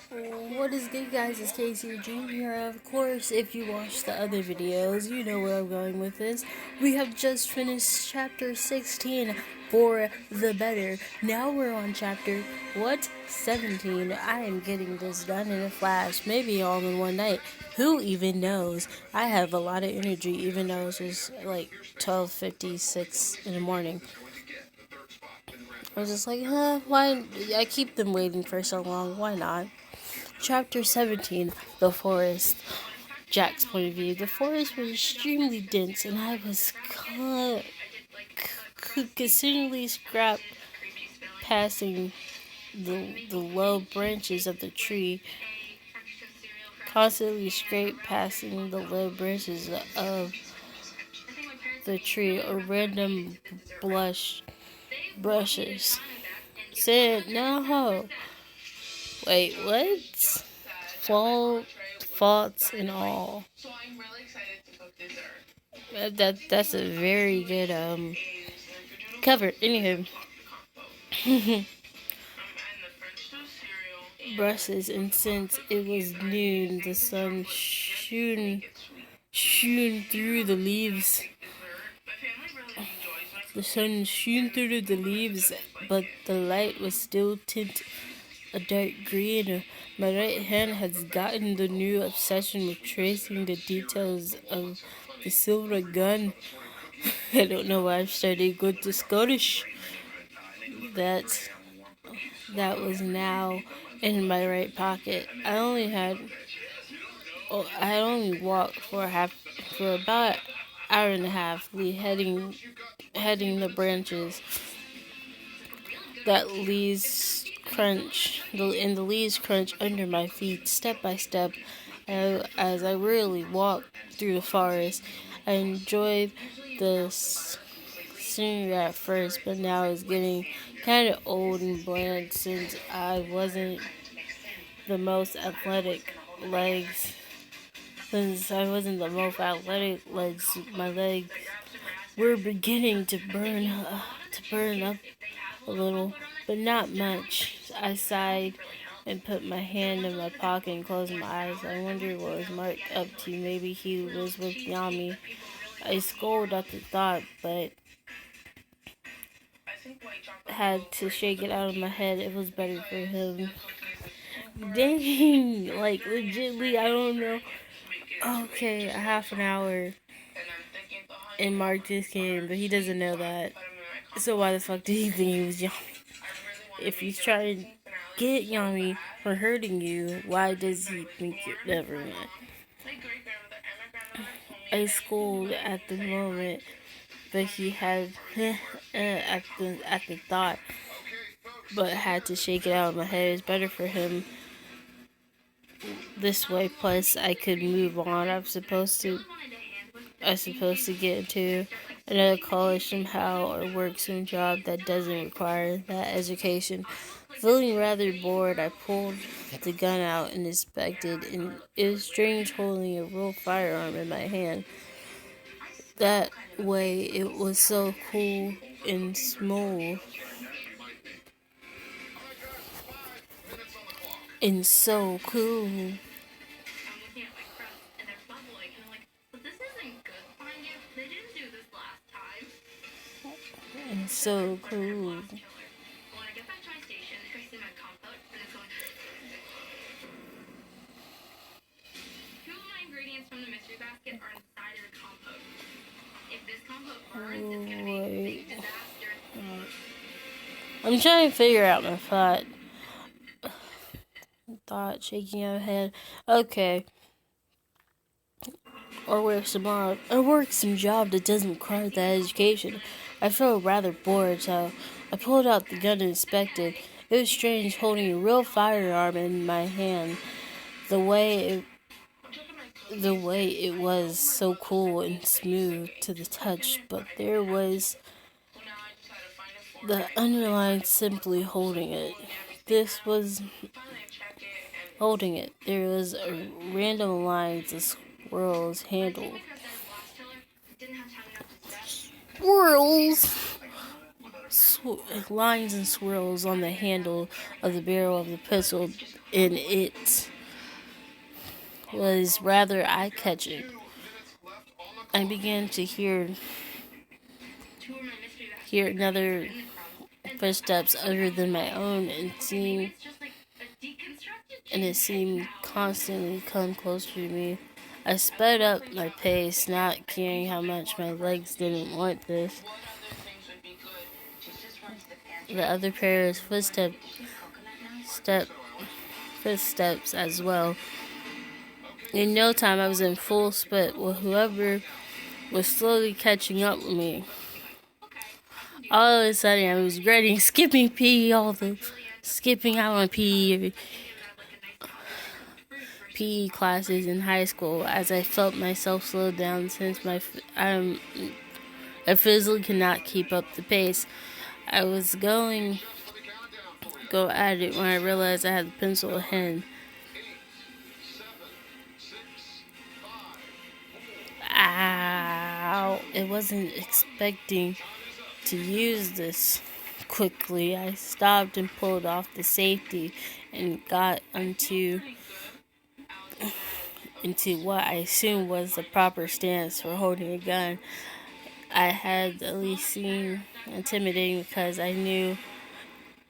What is good, guys? It's Casey Jr. Of course, if you watched the other videos, you know where I'm going with this. We have just finished chapter 16 for the better. Now we're on chapter, 17. I am getting this done in a flash, maybe all in one night. Who even knows? I have a lot of energy, even though it's just like 12:56 in the morning. I was just like, why? I keep them waiting for so long. Why not? Chapter 17, The Forest. Jack's point of view. The forest was extremely dense, and I was consistently scrapped passing the low branches of the tree. Constantly scraped passing the low branches of the tree or random brushes. Said, no. Wait, what? Faults and all. That's a very good cover. Anywho, brushes, and since it was noon, the sun shone through the leaves. The sun shone through the leaves, but the light was still tinted a dark green. My right hand has gotten the new obsession with tracing the details of the silver gun. I don't know why I've started going to Scottish. That was now in my right pocket. I only walked for about an hour and a half, heading the branches that leaves crunch, and the leaves crunch under my feet step by step. As I really walked through the forest, I enjoyed the scenery at first, but now it's getting kind of old and bland since I wasn't the most athletic legs. My legs were beginning to burn up a little, but not much. I sighed and put my hand in my pocket and closed my eyes. I wondered what was Mark up to. Maybe he was with Yami. I scolded at the thought, but had to shake it out of my head. It was better for him. Dang, like legitly, I don't know. Okay, a half an hour, and Mark just came, but he doesn't know that. So why the fuck did he think he was Yami? If he's trying to get Yami for hurting you, why does he think you're never mind? I scolded at the moment, but he had at the thought, but had to shake it out of my head. It's better for him this way. Plus, I could move on. I'm supposed to get into another college somehow, or work some job that doesn't require that education. Feeling rather bored, I pulled the gun out and inspected, and it was strange holding a real firearm in my hand. That way, it was so cool and smooth. And so cool. And so cool. I'm trying to figure out my thought shaking out head. Okay. Or work some job that doesn't require that education. I felt rather bored, so I pulled out the gun and inspected. It was strange holding a real firearm in my hand. The way it was so cool and smooth to the touch, but there was the underline simply holding it. There was a random line to squirrels handle. Squirrels! lines and swirls on the handle of the barrel of the pistol, and it was rather eye-catching. I began to hear another footsteps other than my own, and it seemed constantly come closer to me. I sped up my pace, not caring how much my legs didn't want this. The other pair of footsteps as well. In no time, I was in full sprint with whoever was slowly catching up with me. All of a sudden, I was regretting skipping out on PE classes in high school, as I felt myself slow down since I physically could not keep up the pace. I was go at it when I realized I had the pencil ahead. Ow! I wasn't expecting to use this quickly. I stopped and pulled off the safety and got into what I assumed was the proper stance for holding a gun. I had at least seemed intimidating because I knew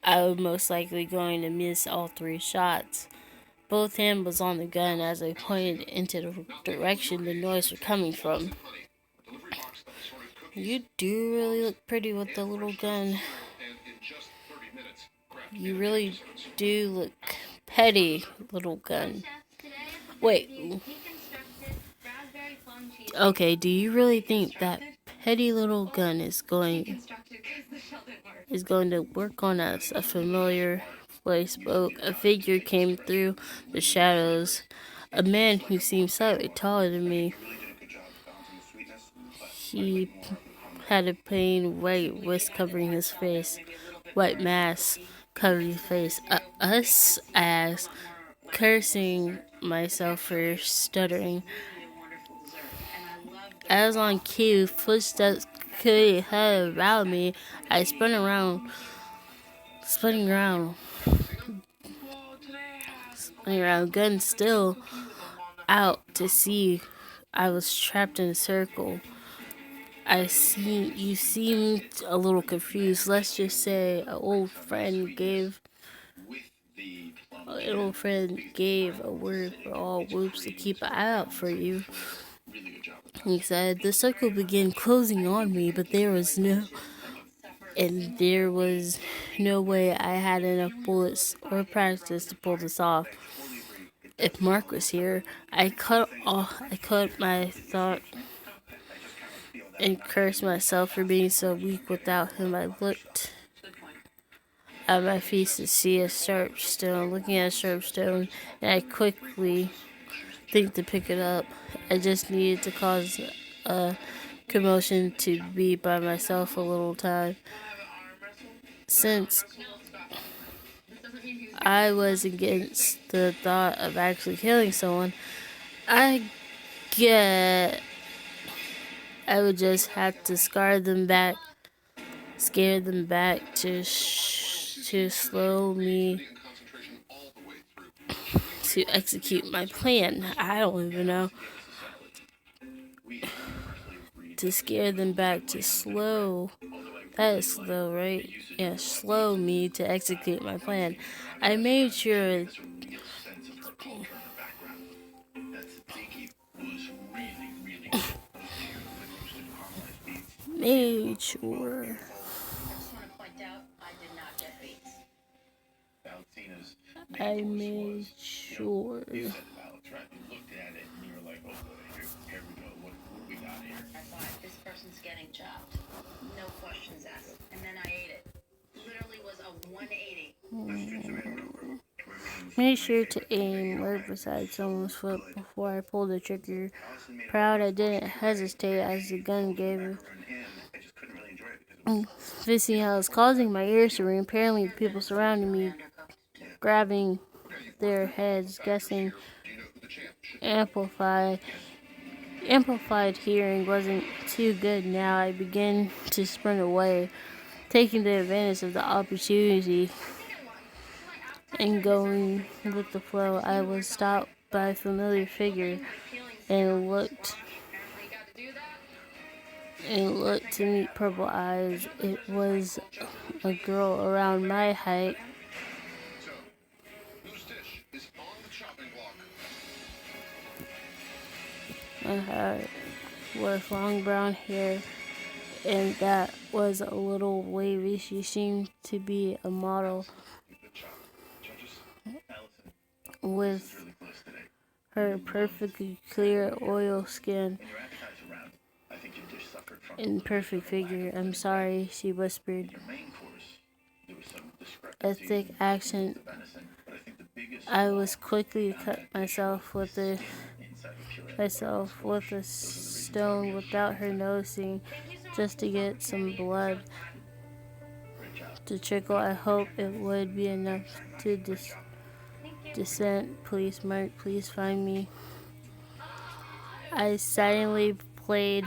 I was most likely going to miss all 3 shots. Both hands was on the gun as I pointed into the direction the noise was coming from. You do really look pretty with the little gun. You really do look petty, little gun. Wait. Okay, do you really think that petty little gun is going to work on us? A familiar voice spoke. A figure came through the shadows. A man who seemed slightly taller than me. He had a plain white wrist covering his face. White mask covering his face. Us? I asked, cursing myself for stuttering. I was on cue. Footsteps could have around me. I spun around, gun still out to see. I was trapped in a circle. You seemed a little confused. Let's just say an old friend gave a word for all whoops to keep an eye out for you. He said. The circle began closing on me, but there was no way I had enough bullets or practice to pull this off. If Mark was here, I cut my thought and cursed myself for being so weak without him. I looked at my feet to see a sharp stone, and I quickly think to pick it up. I just needed to cause a commotion to be by myself a little time. Since I was against the thought of actually killing someone, I would just have to scare them back to slow me to execute my plan. I don't even know. To scare them back to slow. That is slow, right? Yeah, slow me to execute my plan. I made sure. I made sure. This person's getting chopped. No questions asked. And then I ate it. Literally was a 180. Made sure to aim right beside someone's foot before I pulled the trigger. Proud I didn't hesitate as the gun gave Fissy House, causing my ears to ring. Apparently the people surrounding me grabbing their heads, guessing amplified hearing wasn't too good now. I began to sprint away. taking the advantage of the opportunity and going with the flow. I was stopped by a familiar figure and looked to meet purple eyes. It was a girl around my height. With long brown hair, and that was a little wavy. She seemed to be a model with her perfectly clear oil skin and perfect figure. "I'm sorry," she whispered. A thick accent. I was quickly cut myself with a stone without her noticing, just to get some blood to trickle. I hoped it would be enough to descent. "Please, Mark, please find me." I silently played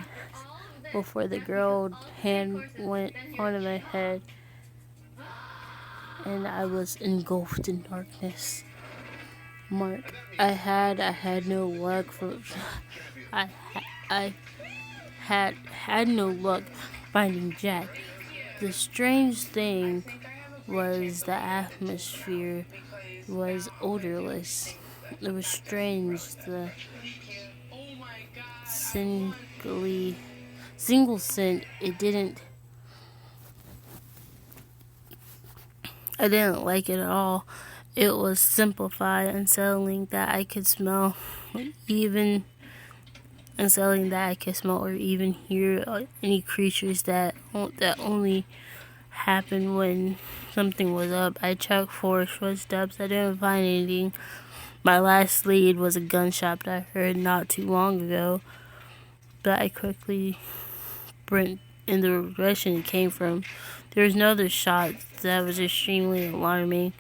before the girl's hand went onto my head, and I was engulfed in darkness. Mark, I had no luck I had no luck finding Jack. The strange thing was the atmosphere was odorless. It was strange. The single scent, I didn't like it at all. It was simplified, unsettling that I could smell, or even hear any creatures that only happened when something was up. I checked for footsteps. I didn't find anything. My last lead was a gunshot that I heard not too long ago, but I quickly sprint in the direction it came from. There was no other shot. That was extremely alarming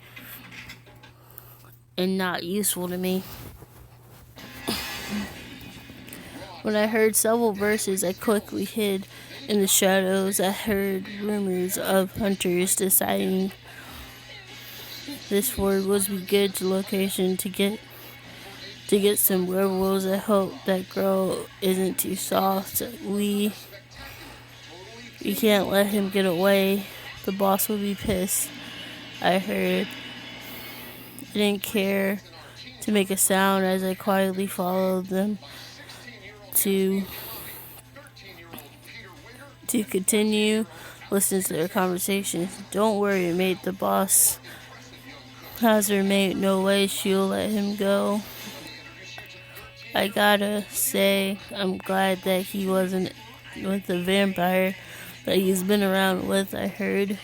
and not useful to me. When I heard several verses, I quickly hid in the shadows. I heard rumors of hunters deciding this ford was a good location to get some werewolves. I hope that girl isn't too soft. We can't let him get away. The boss will be pissed. I heard. I didn't care to make a sound as I quietly followed them to continue listening to their conversations. "Don't worry, mate. The boss has her mate. No way she'll let him go." I gotta say, I'm glad that he wasn't with the vampire that he's been around with. I heard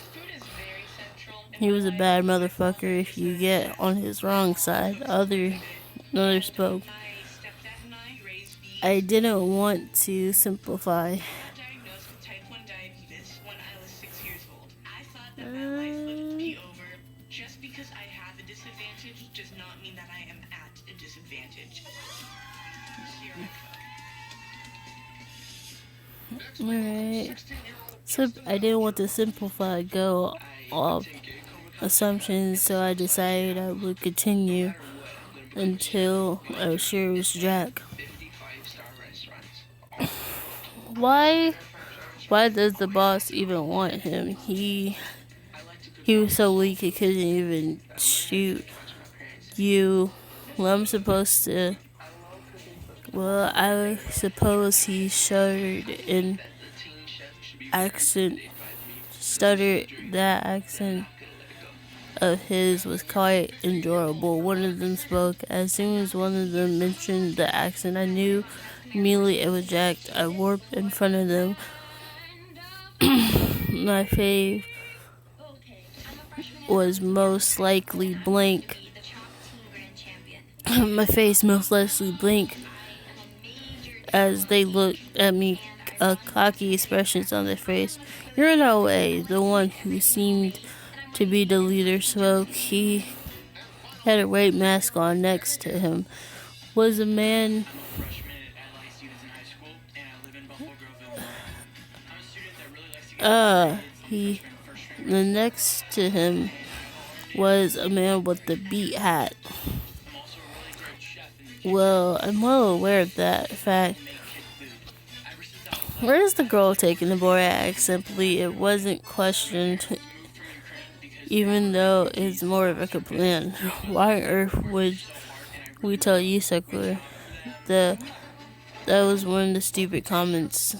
he was a bad motherfucker if you get on his wrong side. Another spoke. I didn't want to simplify. Just because I have a disadvantage does not mean that I am at a disadvantage. Alright. So I didn't want to simplify, go off assumptions, so I decided I would continue until I was sure it was Jack. Why does the boss even want him? He was so weak he couldn't even shoot you. I suppose he stuttered that accent of his was quite endurable. One of them spoke. As soon as one of them mentioned the accent, I knew immediately it was Jack. I warped in front of them. My face was most likely blank. As they looked at me, cocky expressions on their face. "You're no way." The one who seemed to be the leader spoke. He had a rape mask on. Next to him was a man he The next to him was a man with the beat hat. Well, I'm well aware of that fact. Where is the girl taking the boy? I asked simply. It wasn't questioned, even though it's more of a complaint. Why on earth would we tell you, secular? That was one of the stupid comments.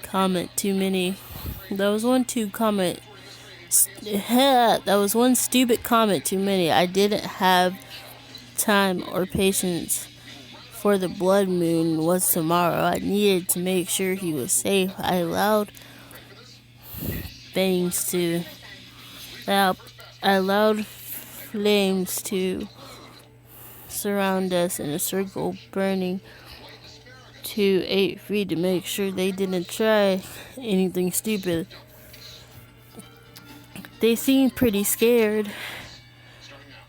Comment too many. That was one stupid comment too many. I didn't have time or patience for the blood moon was tomorrow. I needed to make sure he was safe. I allowed flames to surround us in a circle, burning to 8 feet to make sure they didn't try anything stupid. They seemed pretty scared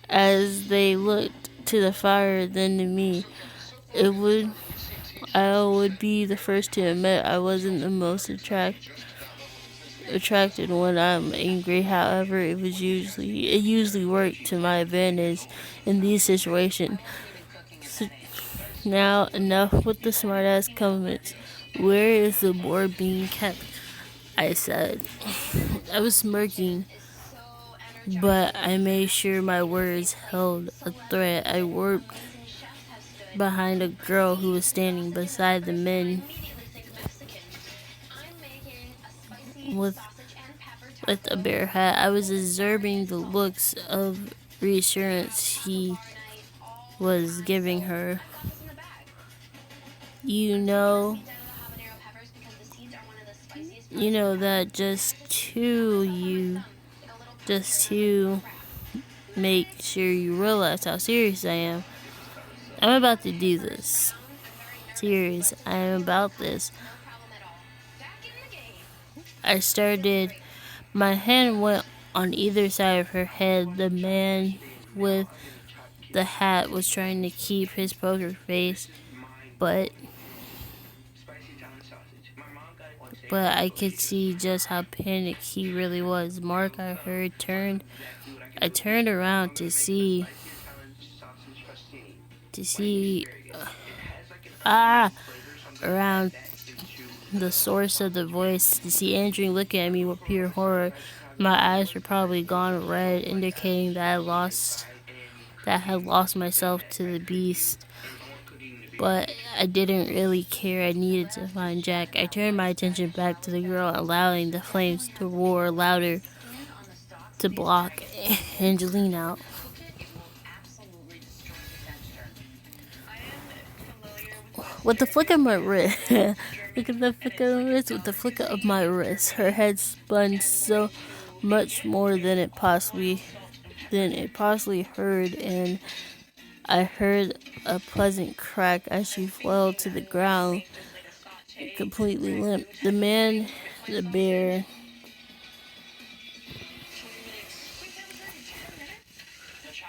as they looked to the fire than to me. I would be the first to admit I wasn't the most attracted when I'm angry. However, it usually worked to my advantage in these situations. Now, enough with the smartass comments. Where is the board being kept? I said. I was smirking, but I made sure my words held a threat. I worked behind a girl who was standing beside the men with a bear hat. I was observing the looks of reassurance he was giving her. You know that just to make sure you realize how serious I am. I'm about to do this. Serious, I am about this. I started. My hand went on either side of her head. The man with the hat was trying to keep his poker face, but I could see just how panicked he really was. Mark, I turned around to see around the source of the voice, to see Andrew looking at me with pure horror. My eyes were probably gone red, indicating that I had lost myself to the beast. But I didn't really care. I needed to find Jack. I turned my attention back to the girl, allowing the flames to roar louder to block Angeline out. With the flick of my wrist, with the flick of my wrist, her head spun so much more than it possibly heard, and I heard a pleasant crack as she fell to the ground, completely limp. The bear,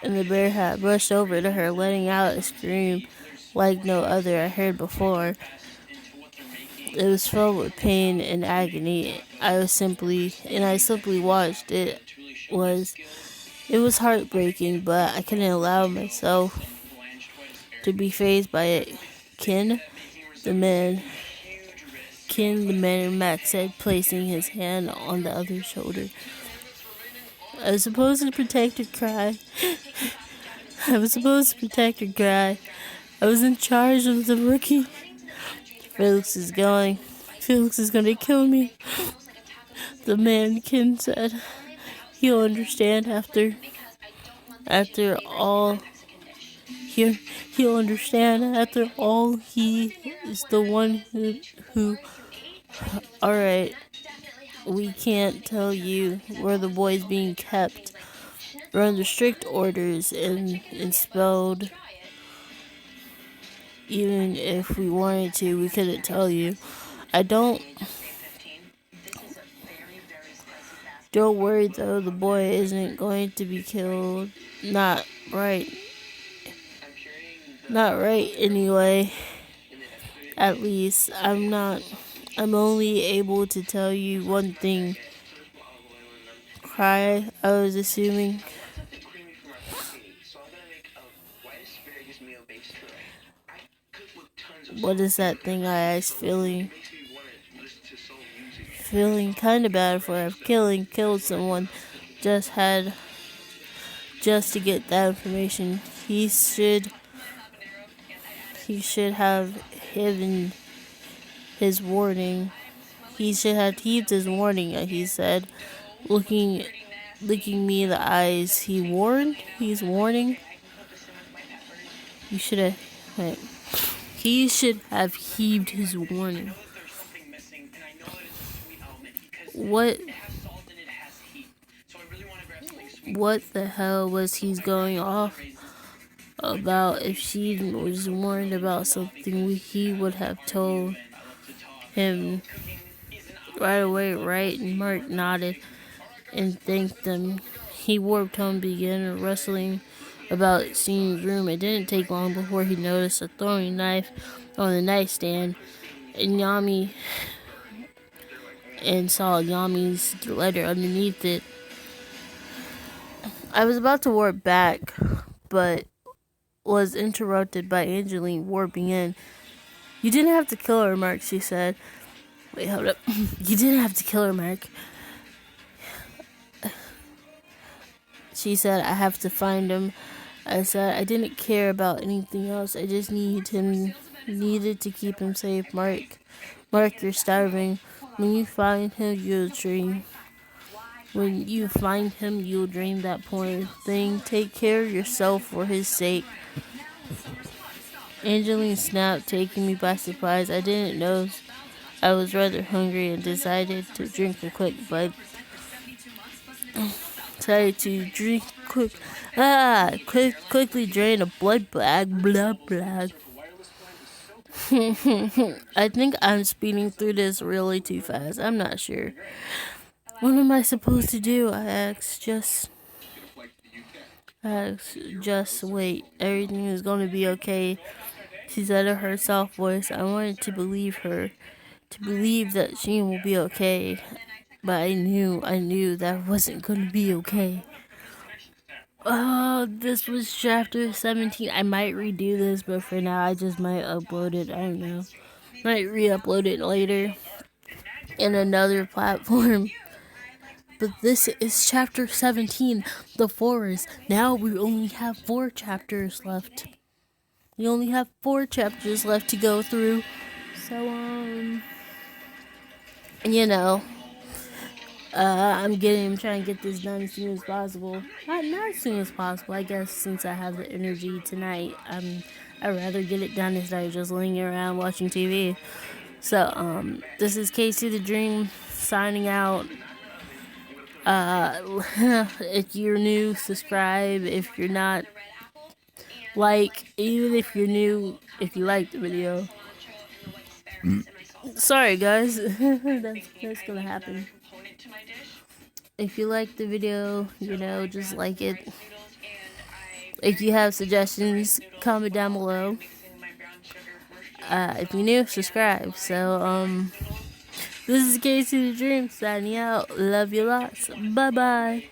and the bear hat rushed over to her, letting out a scream like no other I heard before. It was filled with pain and agony. I simply watched. It was heartbreaking, but I couldn't allow myself to be fazed by it. Ken, the man Max said, placing his hand on the other's shoulder. I was supposed to protect her cry. I was in charge of the rookie. Felix is going to kill me. The man Ken said. He'll understand after all. He'll understand after all. He is the one who. All right, we can't tell you where the boy's being kept. We're under strict orders and expelled. Even if we wanted to, we couldn't tell you. Don't worry though, the boy isn't going to be killed. Not right anyway. At least I'm not. I'm only able to tell you one thing. cry, I was assuming. Something creamy for my martini, so I'm gonna make a white asparagus meal based filling. I cook with tons of What soul. is that thing I asked? Feeling It makes me wanna listen to soul music. kind of bad for killed someone just to get that information. He should have given his warning. He should have heeded his warning. He said, looking me in the eyes. He's warning. You should have. Wait. He should have heeded his warning. There's something missing, and I know that it's a sweet element because What? it has salt and it has heat. So I really want to grab something sweet. What the hell was he going off about? If she was warned about something, he would have told him right away, right? And Mark nodded and thanked them. He warped home, began wrestling about Sean's room. It didn't take long before he noticed a throwing knife on the nightstand and saw Yami's letter underneath it. I was about to warp back, but was interrupted by Angeline warping in. You didn't have to kill her, Mark, she said. Wait, hold up. You didn't have to kill her, Mark. She said, I have to find him. I said, I didn't care about anything else. I just needed to keep him safe. Mark, you're starving. When you find him, you'll dream. When you find him, you'll dream that poor thing. Take care of yourself for his sake. Angeline snapped, taking me by surprise. I didn't know. I was rather hungry and decided to drink a quick bite. Quickly drain a blood bag. I think I'm speeding through this really too fast. I'm not sure. What am I supposed to do? I asked. Just wait. Everything is going to be okay. She said in her soft voice. I wanted to believe her. To believe that she will be okay. But I knew that wasn't going to be okay. This was chapter 17. I might redo this, but for now I just might upload it. I don't know. Might re-upload it later in another platform. But this is chapter 17, The Forest. Now we only have 4 chapters left. We only have 4 chapters left to go through. So, you know, I'm trying to get this done as soon as possible. Not as soon as possible, I guess, since I have the energy tonight. I'd rather get it done instead of just laying around watching TV. So, this is Casey the Dream signing out. If you're new, subscribe. If you're not, even if you're new, if you like the video. Sorry, guys. that's gonna happen. If you like the video, just like it. If you have suggestions, comment down below. If you're new, subscribe. So, this is Casey the Dream signing out. Love you lots. Bye-bye.